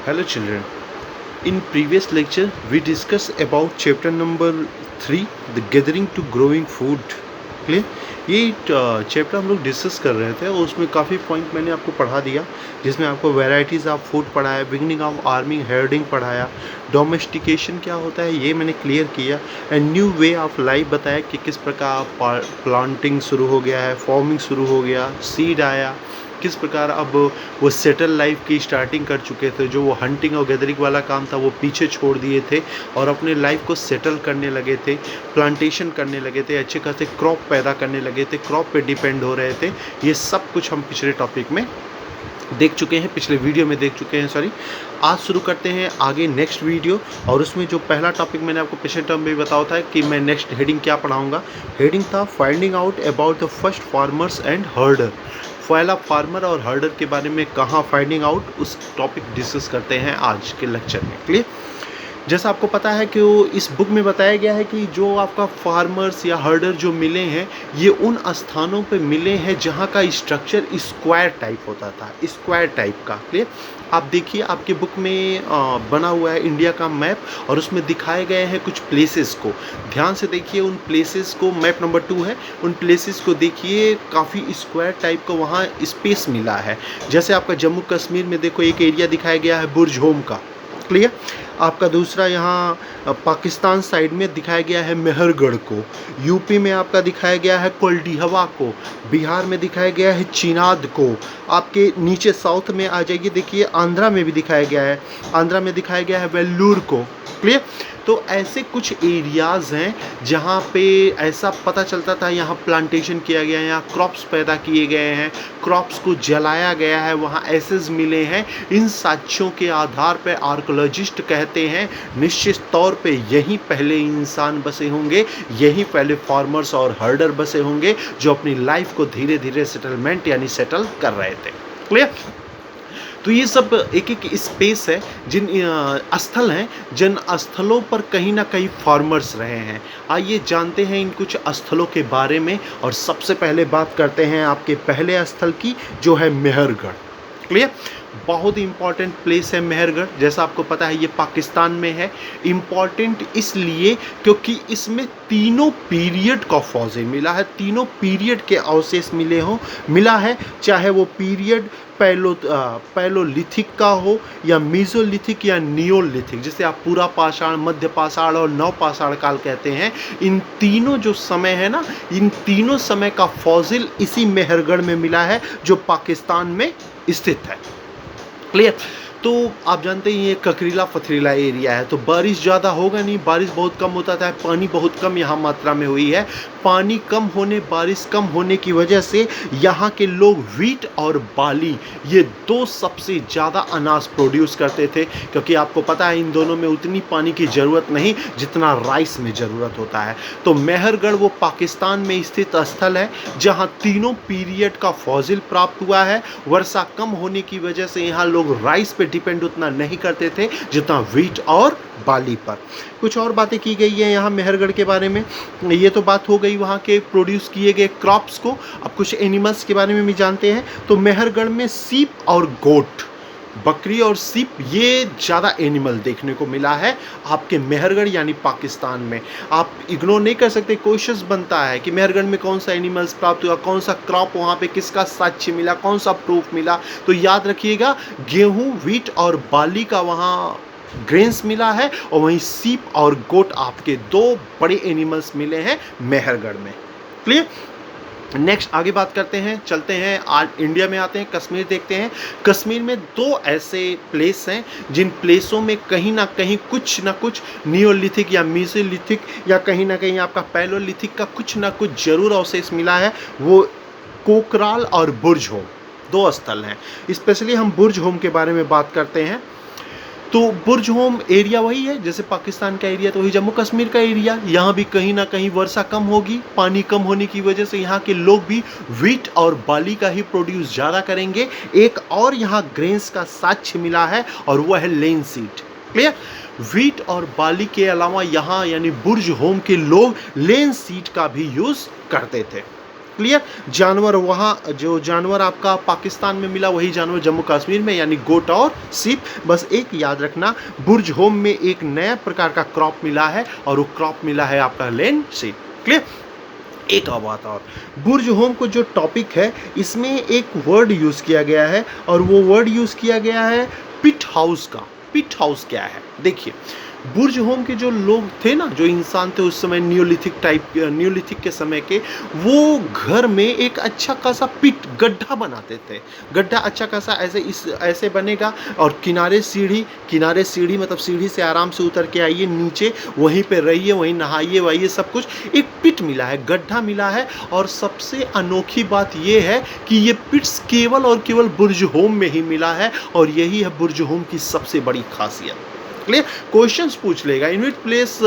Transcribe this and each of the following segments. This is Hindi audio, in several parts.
Hello children. In previous lecture we discussed about chapter number 3 the gathering to growing food. Clear? ये चैप्टर हम लोग डिस्कस कर रहे थे और उसमें काफ़ी पॉइंट मैंने आपको पढ़ा दिया, जिसमें आपको वैरायटीज़ ऑफ फूड पढ़ाया, बिगनिंग ऑफ आर्मिंग हेर्डिंग पढ़ाया, डोमेस्टिकेशन क्या होता है ये मैंने क्लियर किया, and new way of life बताया कि किस प्रकार प्लांटिंग शुरू हो गया है, फार्मिंग शुरू हो गया, सीड आया, किस प्रकार अब वो सेटल लाइफ की स्टार्टिंग कर चुके थे, जो वो हंटिंग और गैदरिंग वाला काम था वो पीछे छोड़ दिए थे और अपने लाइफ को सेटल करने लगे थे, प्लांटेशन करने लगे थे, अच्छे खासे क्रॉप पैदा करने लगे थे, क्रॉप पे डिपेंड हो रहे थे। ये सब कुछ हम पिछले टॉपिक में देख चुके हैं, पिछले वीडियो में देख चुके हैं, सॉरी। आज शुरू करते हैं आगे नेक्स्ट वीडियो, और उसमें जो पहला टॉपिक मैंने आपको पिछले टर्म में बताया था कि मैं नेक्स्ट हेडिंग क्या पढ़ाऊंगा। हेडिंग था finding out about the first farmers and हर्डर। पहला फार्मर और हर्डर के बारे में कहाँ फाइंडिंग आउट, उस टॉपिक डिस्कस करते हैं आज के लेक्चर में। क्लियर? जैसा आपको पता है कि वो इस बुक में बताया गया है कि जो आपका फार्मर्स या हर्डर जो मिले हैं, ये उन स्थानों पे मिले हैं जहाँ का स्ट्रक्चर स्क्वायर टाइप होता था, स्क्वायर टाइप का। क्लियर? आप देखिए आपके बुक में बना हुआ है इंडिया का मैप, और उसमें दिखाए गए हैं कुछ प्लेसेस को। ध्यान से देखिए उन प्लेसेस को, मैप नंबर 2 है, उन प्लेसेस को देखिए, काफ़ी स्क्वायर टाइप का वहाँ स्पेस मिला है। जैसे आपका जम्मू कश्मीर में देखो एक एरिया दिखाया गया है बुर्जहोम का। क्लियर? आपका दूसरा यहाँ पाकिस्तान साइड में दिखाया गया है मेहरगढ़ को, यूपी में आपका दिखाया गया है कोल्डिहवा को, बिहार में दिखाया गया है चिनाद को, आपके नीचे साउथ में आ जाइए, देखिए आंध्रा में भी दिखाया गया है, आंध्रा में दिखाया गया है वेल्लूर को। क्लियर? तो ऐसे कुछ एरियाज़ हैं जहाँ पे ऐसा पता चलता था यहाँ प्लांटेशन किया गया है, यहाँ क्रॉप्स पैदा किए गए हैं, क्रॉप्स को जलाया गया है, वहाँ एसेस मिले हैं। इन साक्ष्यों के आधार पर आर्कोलॉजिस्ट कहते हैं निश्चित तौर पे यहीं पहले इंसान बसे होंगे, यहीं पहले फार्मर्स और हर्डर बसे होंगे जो अपनी लाइफ को धीरे धीरे सेटलमेंट यानी सेटल कर रहे थे। क्लियर? तो ये सब एक एक स्पेस है, जिन स्थल हैं, जिन स्थलों पर कहीं ना कहीं फार्मर्स रहे हैं। आइए जानते हैं इन कुछ स्थलों के बारे में, और सबसे पहले बात करते हैं आपके पहले स्थल की, जो है मेहरगढ़। क्लियर? बहुत ही इम्पॉर्टेंट प्लेस है मेहरगढ़। जैसा आपको पता है ये पाकिस्तान में है। इम्पॉर्टेंट इसलिए क्योंकि इसमें तीनों पीरियड का फॉसिल मिला है, तीनों पीरियड के अवशेष मिला है, चाहे वो पीरियड पैलोलिथिक का हो या मीजोलिथिक या नियोलिथिक, जिसे आप पूरा पाषाण, मध्य पाषाण और नव पाषाण काल कहते हैं। इन तीनों जो समय है ना, इन तीनों समय का फॉसिल इसी मेहरगढ़ में मिला है जो पाकिस्तान में स्थित है। क्लियर? तो आप जानते ही ये ककरीला पथरीला एरिया है, तो बारिश ज़्यादा होगा नहीं, बारिश बहुत कम होता था, पानी बहुत कम यहाँ मात्रा में हुई है। पानी कम होने, बारिश कम होने की वजह से यहाँ के लोग व्हीट और बार्ली, ये दो सबसे ज़्यादा अनाज प्रोड्यूस करते थे, क्योंकि आपको पता है इन दोनों में उतनी पानी की ज़रूरत नहीं जितना राइस में ज़रूरत होता है। तो मेहरगढ़ वो पाकिस्तान में स्थित स्थल है जहाँ तीनों पीरियड का फॉसिल प्राप्त हुआ है। वर्षा कम होने की वजह से यहाँ लोग राइस पे डिपेंड उतना नहीं करते थे जितना व्हीट और बार्ली पर। कुछ और बातें की गई है यहाँ मेहरगढ़ के बारे में। ये तो बात हो गई वहाँ के प्रोड्यूस किए गए क्रॉप्स को। अब कुछ एनिमल्स के बारे में भी जानते हैं। तो मेहरगढ़ में सीप और गोट, बकरी और सीप, ये ज़्यादा एनिमल देखने को मिला है आपके मेहरगढ़ यानी पाकिस्तान में। आप इग्नोर नहीं कर सकते, क्वेश्चन बनता है कि मेहरगढ़ में कौन सा एनिमल्स प्राप्त हुआ, कौन सा क्रॉप वहाँ पे किसका साक्ष्य मिला, कौन सा प्रूफ मिला। तो याद रखिएगा गेहूँ, व्हीट और बार्ली का वहाँ ग्रेन्स मिला है, और वहीं सीप और गोट आपके दो बड़े एनिमल्स मिले हैं मेहरगढ़ में। क्लियर? नेक्स्ट आगे बात करते हैं, चलते हैं आज इंडिया में आते हैं, कश्मीर देखते हैं। कश्मीर में दो ऐसे प्लेस हैं जिन प्लेसों में कहीं ना कहीं कुछ ना कुछ नियोलिथिक या मीसोलिथिक या कहीं ना कहीं आपका पैलोलिथिक का कुछ ना कुछ जरूर अवशेष मिला है। वो कोकराल और बुर्जहोम दो स्थल हैं। स्पेशली हम बुर्जहोम के बारे में बात करते हैं। तो बुर्जहोम एरिया वही है जैसे पाकिस्तान का एरिया, तो वही जम्मू कश्मीर का एरिया। यहाँ भी कहीं ना कहीं वर्षा कम होगी, पानी कम होने की वजह से यहाँ के लोग भी व्हीट और बार्ली का ही प्रोड्यूस ज़्यादा करेंगे। एक और यहाँ ग्रेन्स का साक्ष्य मिला है और वह है लेनसीड। क्लियर? व्हीट और बार्ली के अलावा यहाँ यानी बुर्जहोम के लोग लेनसीड का भी यूज़ करते थे। क्लियर। जानवर वहाँ जो जानवर आपका पाकिस्तान में मिला वही जानवर जम्मू कश्मीर में, यानी गोट और सीप। बस एक याद रखना, बुर्ज होम में एक नया प्रकार का क्रॉप मिला है और वो क्रॉप मिला है आपका लेन सीप। क्लियर। एक और बात और, बुर्ज होम को जो टॉपिक है इसमें एक वर्ड यूज किया गया है और वो वर्ड यूज किया गया है पिट हाउस का। पिट हाउस क्या है देखिए, बुर्ज होम के जो लोग थे ना, जो इंसान थे उस समय न्यूलिथिक के समय के, वो घर में एक अच्छा खासा पिट गड्ढा बनाते थे। गड्ढा अच्छा खासा ऐसे बनेगा और किनारे सीढ़ी मतलब सीढ़ी से आराम से उतर के आइए नीचे, वहीं पे रहिए, वहीं नहाइए वाइए सब कुछ। एक पिट मिला है, गड्ढा मिला है। और सबसे अनोखी बात ये है कि ये पिट्स केवल और केवल बुर्ज होम में ही मिला है और यही है बुर्ज होम की सबसे बड़ी खासियत। क्लियर। क्वेश्चंस पूछ लेगा, in which place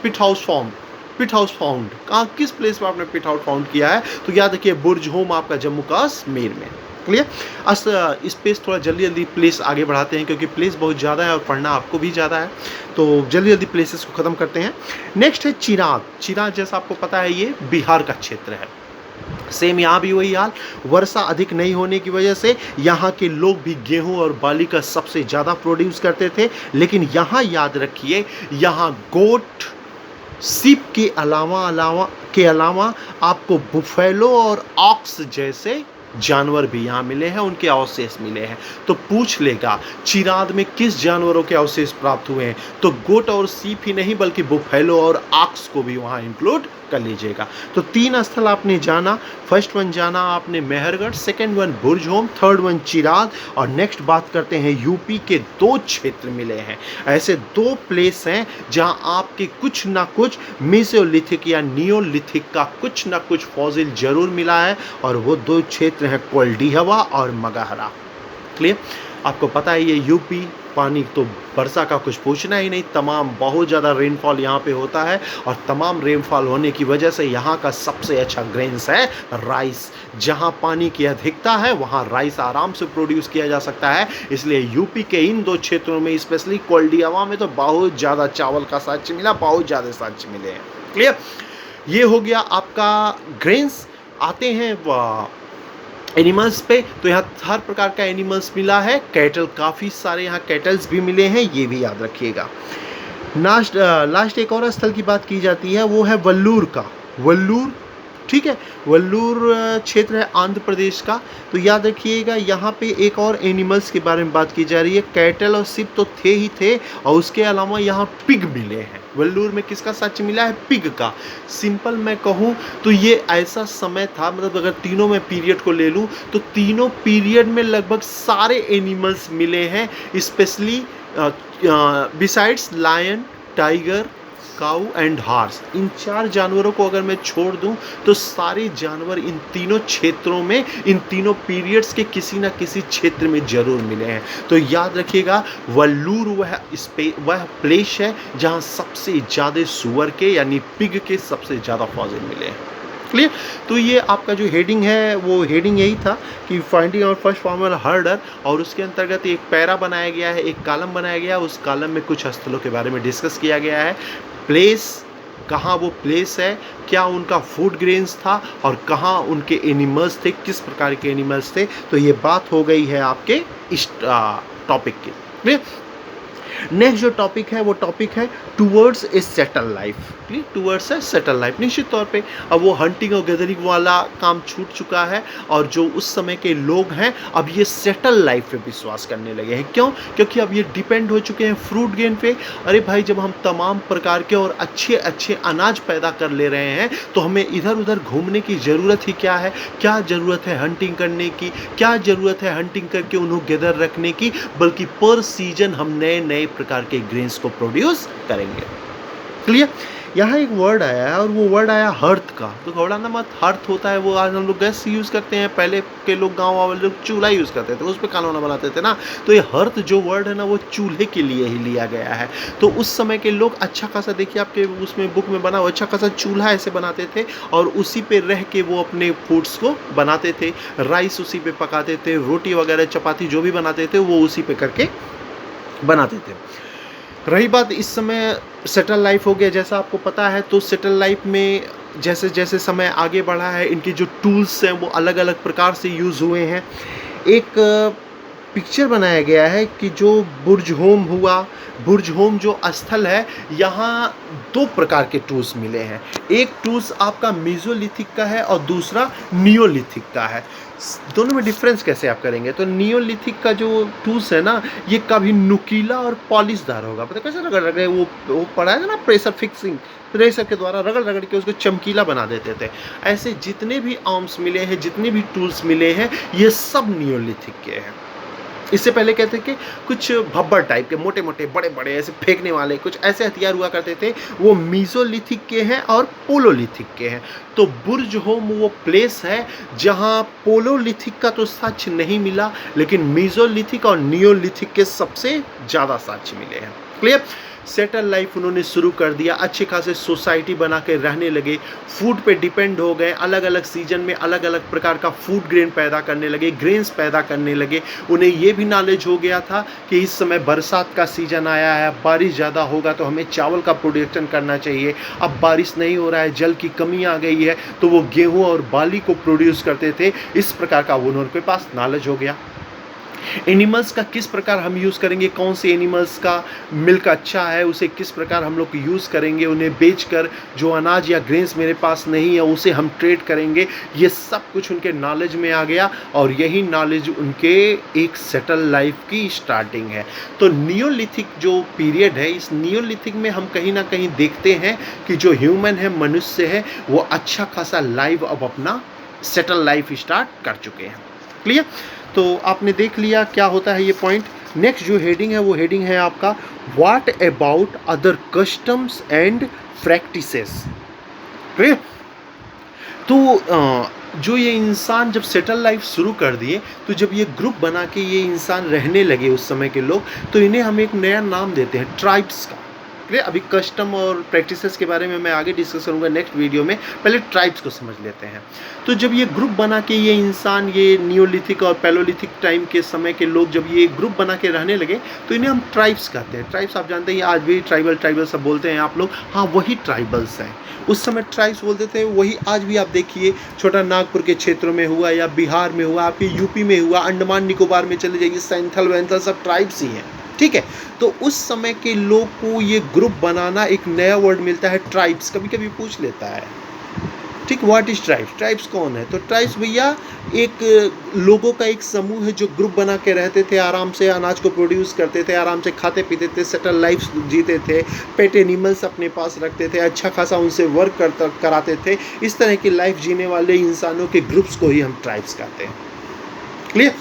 pit house found, कहाँ किस प्लेस में आपने पिट हाउस फाउंड किया है, तो याद रखिए बुर्ज होम आपका जम्मू कश्मीर में। क्लियर। इस पेज थोड़ा जल्दी प्लेस आगे बढ़ाते हैं क्योंकि प्लेस बहुत ज़्यादा है और पढ़ना आपको भी ज़्यादा है, तो जल्दी प्लेसेस को ख़त्म करते हैं। नेक्स्ट है चिराग जैसा आपको पता है ये बिहार का क्षेत्र है। सेम यहाँ भी वही हाल, वर्षा अधिक नहीं होने की वजह से यहाँ के लोग भी गेहूं और बाली का सबसे ज़्यादा प्रोड्यूस करते थे। लेकिन यहाँ याद रखिए, यहाँ गोट सीप के अलावा आपको बुफेलो और ऑक्स जैसे जानवर भी यहाँ मिले हैं, उनके अवशेष मिले हैं। तो पूछ लेगा चिराग में किस जानवरों के अवशेष प्राप्त हुए हैं, तो गोट और सीप ही नहीं बल्कि बुफेलो और ऑक्स को भी वहाँ इंक्लूड कर लीजिएगा। तो 3 स्थल आपने जाना। फर्स्ट वन जाना आपने मेहरगढ़, सेकंड वन बुर्ज होम, थर्ड वन चिराग। और नेक्स्ट बात करते हैं यूपी के 2 क्षेत्र मिले हैं। ऐसे 2 प्लेस हैं जहां आपके कुछ ना कुछ मेसोलिथिक या नियोलिथिक का कुछ ना कुछ फॉसिल जरूर मिला है और वो 2 क्षेत्र हैं कोल्डिहवा और मगहरा। क्लियर। आपको पता है ये यूपी, पानी तो वर्षा का कुछ पूछना ही नहीं, तमाम बहुत ज़्यादा रेनफॉल यहाँ पे होता है और तमाम रेनफॉल होने की वजह से यहाँ का सबसे अच्छा ग्रेन्स है राइस। जहाँ पानी की अधिकता है वहाँ राइस आराम से प्रोड्यूस किया जा सकता है। इसलिए यूपी के इन 2 क्षेत्रों में, स्पेशली कोल्डियावा में तो बहुत ज़्यादा चावल का साक्ष्य मिला, बहुत ज़्यादा साक्ष्य मिले हैं। क्लियर। ये हो गया आपका ग्रेन्स। आते हैं एनिमल्स पे, तो यहाँ हर प्रकार का एनिमल्स मिला है। कैटल काफ़ी सारे यहाँ कैटल्स भी मिले हैं, ये भी याद रखिएगा। लास्ट एक और स्थल की बात की जाती है, वो है वल्लूर का। वल्लूर, ठीक है, वल्लूर क्षेत्र है आंध्र प्रदेश का। तो याद रखिएगा यहाँ पे एक और एनिमल्स के बारे में बात की जा रही है। कैटल और सिप तो थे ही थे और उसके अलावा यहाँ पिग मिले हैं। वल्लूर में किसका साक्ष्य मिला है? पिग का। सिंपल मैं कहूँ तो ये ऐसा समय था, मतलब अगर तीनों में पीरियड को ले लूँ तो तीनों पीरियड में लगभग सारे एनिमल्स मिले हैं, specially besides lion, tiger, cow and horse. इन 4 जानवरों को अगर मैं छोड़ दूं तो सारे जानवर इन तीनों क्षेत्रों में, इन तीनों पीरियड्स के किसी ना किसी क्षेत्र में जरूर मिले हैं। तो याद रखिएगा वल्लूर वह प्लेस है जहां सबसे ज़्यादा सुअर के यानी पिग के सबसे ज़्यादा फॉसिल मिले हैं। क्लियर। तो ये आपका जो हेडिंग है वो हेडिंग यही था कि फाइंडिंग आउट फर्स्ट फॉर्मल हर्डर, और उसके अंतर्गत एक पैरा बनाया गया है, एक कॉलम बनाया गया है। उस कॉलम में कुछ स्थलों के बारे में डिस्कस किया गया है। प्लेस, कहाँ वो प्लेस है, क्या उनका फूड ग्रेन्स था और कहाँ उनके एनिमल्स थे, किस प्रकार के एनिमल्स थे। तो ये बात हो गई है आपके इस टॉपिक की। नेक्स्ट जो टॉपिक है वो टॉपिक है towards a settle life. Towards a settle life. निश्चित तौर पे अब वो हंटिंग और गैदरिंग वाला काम छूट चुका है और जो उस समय के लोग हैं अब ये सेटल लाइफ पे विश्वास करने लगे हैं। क्यों? क्योंकि अब ये डिपेंड हो चुके हैं फ्रूट गेन पे। अरे भाई, जब हम तमाम प्रकार के और अच्छे अच्छे अनाज पैदा कर ले रहे हैं तो हमें इधर उधर घूमने की ज़रूरत ही क्या है? क्या ज़रूरत है हंटिंग करने की? क्या ज़रूरत है हंटिंग करके उन्हें गैदर रखने की? बल्कि पर सीजन हम नए नए प्रकार के ग्रेन्स को प्रोड्यूस करेंगे। क्लियर। यहाँ एक वर्ड आया है और वो वर्ड आया हर्थ का। तो घबराना मत, हर्थ होता है वो आज हम लोग गैस यूज़ करते हैं, पहले के लोग गाँव वाले लोग चूल्हा यूज़ करते थे, उस पर खाना वाना बनाते थे ना। तो ये हर्थ जो वर्ड है ना वो चूल्हे के लिए ही लिया गया है। तो उस समय के लोग अच्छा खासा, देखिए आपके उसमें बुक में बना हुआ, अच्छा खासा चूल्हा ऐसे बनाते थे और उसी पे रह के वो अपने फूड्स को बनाते थे। राइस उसी पे पकाते थे, रोटी वगैरह चपाती जो भी बनाते थे वो उसी पे करके बनाते थे। रही बात इस समय सेटल लाइफ हो गया, जैसा आपको पता है, तो सेटल लाइफ में जैसे जैसे समय आगे बढ़ा है, इनके जो टूल्स हैं वो अलग अलग प्रकार से यूज़ हुए हैं। एक पिक्चर बनाया गया है कि जो बुर्ज होम जो स्थल है, यहाँ दो प्रकार के टूल्स मिले हैं। एक टूल्स आपका मीज़ोलिथिक का है और दूसरा नियोलिथिक का है। दोनों में डिफरेंस कैसे आप करेंगे? तो नियोलिथिक का जो टूल्स है ना, ये कभी नुकीला और पॉलिशदार होगा। पता कैसे रगड़ रगड़ वो पढ़ा है ना, प्रेशर फिक्सिंग, प्रेशर के द्वारा रगड़ रगड़ के उसको चमकीला बना देते थे। ऐसे जितने भी आर्म्स मिले हैं, जितने भी टूल्स मिले हैं, ये सब नियोलिथिक के हैं। इससे पहले कहते कि कुछ भब्बर टाइप के मोटे मोटे बड़े बड़े ऐसे फेंकने वाले कुछ ऐसे हथियार हुआ करते थे, वो मीज़ोलिथिक के हैं और पोलोलिथिक के हैं। तो बुर्ज होम वो प्लेस है जहाँ पोलोलिथिक का तो साक्ष्य नहीं मिला, लेकिन मीज़ोलिथिक और नियोलिथिक के सबसे ज़्यादा साक्ष्य मिले हैं। क्लियर? सेटल लाइफ उन्होंने शुरू कर दिया, अच्छे खासे सोसाइटी बना के रहने लगे, फूड पे डिपेंड हो गए, अलग अलग सीजन में अलग अलग प्रकार का फूड ग्रेन पैदा करने लगे, ग्रेन्स पैदा करने लगे। उन्हें ये भी नॉलेज हो गया था कि इस समय बरसात का सीजन आया है, बारिश ज़्यादा होगा तो हमें चावल का प्रोडक्शन करना चाहिए। अब बारिश नहीं हो रहा है, जल की कमी आ गई है, तो वो गेहूँ और बार्ली को प्रोड्यूस करते थे। इस प्रकार का उनके पास नॉलेज हो गया। एनिमल्स का किस प्रकार हम यूज़ करेंगे, कौन से एनिमल्स का मिल्क अच्छा है, उसे किस प्रकार हम लोग यूज़ करेंगे, उन्हें बेचकर जो अनाज या ग्रेन्स मेरे पास नहीं है उसे हम ट्रेड करेंगे, ये सब कुछ उनके नॉलेज में आ गया। और यही नॉलेज उनके एक सेटल लाइफ की स्टार्टिंग है। तो नियोलिथिक जो पीरियड है, इस नियोलिथिक में हम कहीं ना कहीं देखते हैं कि जो ह्यूमन है, मनुष्य है, वो अच्छा खासा लाइफ अब अपना सेटल लाइफ स्टार्ट कर चुके हैं। क्लियर? तो आपने देख लिया क्या होता है ये पॉइंट। नेक्स्ट जो हेडिंग है वो हेडिंग है आपका what about other customs and practices. तो जो ये इंसान जब सेटल लाइफ शुरू कर दिए, तो जब ये ग्रुप बना के ये इंसान रहने लगे उस समय के लोग, तो इन्हें हम एक नया नाम देते हैं, ट्राइब्स का। अभी कस्टम और प्रैक्टिसेस के बारे में मैं आगे डिस्कस करूंगा नेक्स्ट वीडियो में, पहले ट्राइब्स को समझ लेते हैं। तो जब ये ग्रुप बना के ये इंसान, ये नियोलिथिक और पैलोलिथिक टाइम के समय के लोग जब ये ग्रुप बना के रहने लगे, तो इन्हें हम ट्राइब्स कहते हैं। ट्राइब्स आप जानते हैं, आज भी ट्राइबल सब बोलते हैं आप लोग, हाँ वही ट्राइबल्स हैं। उस समय ट्राइब्स बोलते थे, वही आज भी आप देखिए, छोटा नागपुर के क्षेत्रों में हुआ या बिहार में हुआ, आपके यूपी में हुआ, अंडमान निकोबार में चले जाइए, सैंथल वैंथल सब ट्राइब्स ही हैं। ठीक है? तो उस समय के लोग को ये ग्रुप बनाना, एक नया वर्ड मिलता है ट्राइब्स। कभी कभी पूछ लेता है, ठीक, व्हाट इज ट्राइब्स? ट्राइब्स कौन है? तो ट्राइब्स भैया एक लोगों का एक समूह है जो ग्रुप बना के रहते थे, आराम से अनाज को प्रोड्यूस करते थे, आराम से खाते पीते थे, सेटल लाइफ जीते थे, पेट एनिमल्स अपने पास रखते थे, अच्छा खासा उनसे वर्क कराते थे। इस तरह की लाइफ जीने वाले इंसानों के ग्रुप्स को ही हम ट्राइब्स कहते हैं। क्लियर?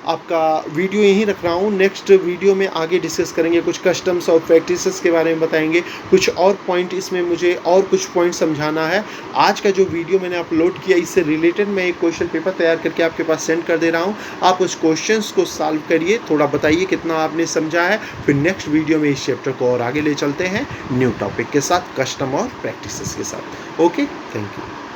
आपका वीडियो यहीं रख रहा हूँ। नेक्स्ट वीडियो में आगे डिस्कस करेंगे, कुछ कस्टम्स और प्रैक्टिसेस के बारे में बताएंगे, कुछ और पॉइंट इसमें मुझे और कुछ पॉइंट समझाना है। आज का जो वीडियो मैंने अपलोड किया, इससे रिलेटेड मैं एक क्वेश्चन पेपर तैयार करके आपके पास सेंड कर दे रहा हूँ। आप उस क्वेश्चंस को सॉल्व करिए, थोड़ा बताइए कितना आपने समझा है। फिर नेक्स्ट वीडियो में इस चैप्टर को और आगे ले चलते हैं न्यू टॉपिक के साथ, कस्टम और प्रैक्टिसेस के साथ। Okay, thank you.